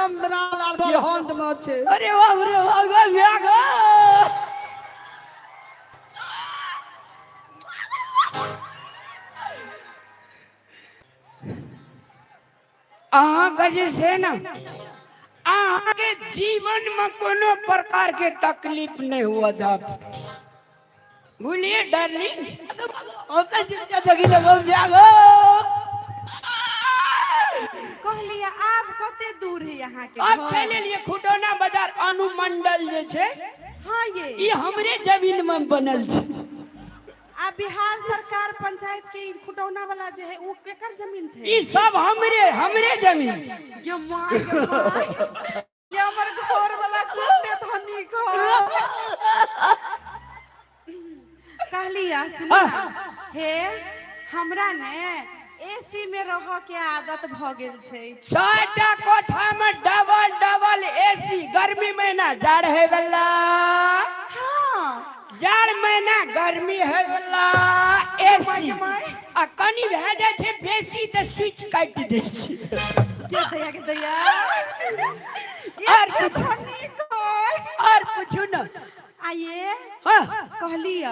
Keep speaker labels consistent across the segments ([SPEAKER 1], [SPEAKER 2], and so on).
[SPEAKER 1] हमरा लाल हंद में छे।
[SPEAKER 2] अरे बाप रे बाप व्यागा अहाँ जे से ना अहाँ के जीवन में कोनो प्रकार के तकलीफ नहीं हुआ था भूलिए डार्लिंग होता चिंता जगी लगो जागो
[SPEAKER 3] कहलिए आप कते दूर है यहाँ के
[SPEAKER 2] अब चले लिए खुटौना बाजार अनुमंडल जे छे
[SPEAKER 3] हाँ
[SPEAKER 2] ये हमरे जमीन में बनल छे
[SPEAKER 3] आ बिहार सरकार पंचायत के खुटौना वाला जे है वो केकर जमीन छे
[SPEAKER 2] ये सब हमरे जमीन
[SPEAKER 3] ये मां ये हमर घर वाला कते धनी घर कहलिया सुना हे हमरा ने एसी में रह के आदत भ गेल छे
[SPEAKER 2] चारटा कोठा में डबल एसी गर्मी महीना जाड़ है वाला
[SPEAKER 3] हां
[SPEAKER 2] जाड़ महीना गर्मी है वाला एसी आ कनी भे जाय छे बेसी त स्विच काट दै छी
[SPEAKER 3] के दया
[SPEAKER 2] और पूछू न
[SPEAKER 3] आइए
[SPEAKER 2] हां
[SPEAKER 3] कहलिया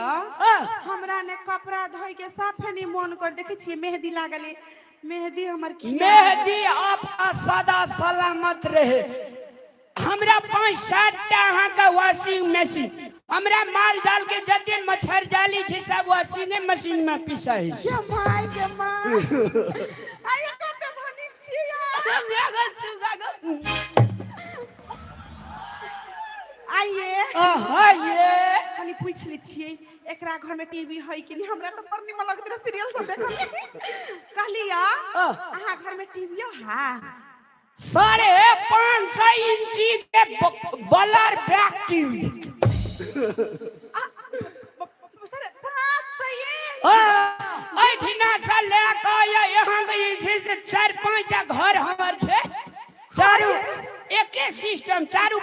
[SPEAKER 3] हमरा ने कपड़ा धोई के साफे नहीं मन कर देखे छी मेहंदी लागले मेहंदी हमर
[SPEAKER 2] मेहंदी आपका सदा सलामत रहे हमरा 5-7 टा अहाँ का वॉशिंग मशीन हमरा माल डाल के जते मच्छर जाली छे सब वॉशिंग मशीन में पिसाई
[SPEAKER 3] के माय आइए कते धनी छी आइए
[SPEAKER 2] ये
[SPEAKER 3] खाली पूछ ले छिए एकरा घर में टीवी है कि नहीं हमरा तो पूर्णिमा लगत रहे सीरियल सब देखल कहलिया अहाँ घर में टीवीओ है
[SPEAKER 2] 550 इंची के बलर बैक टीवी
[SPEAKER 3] सर 500 ये
[SPEAKER 2] ठिना से लेके यहाँ के जे से 4-5 टा घर हमर छे चारू एके सिस्टम चारू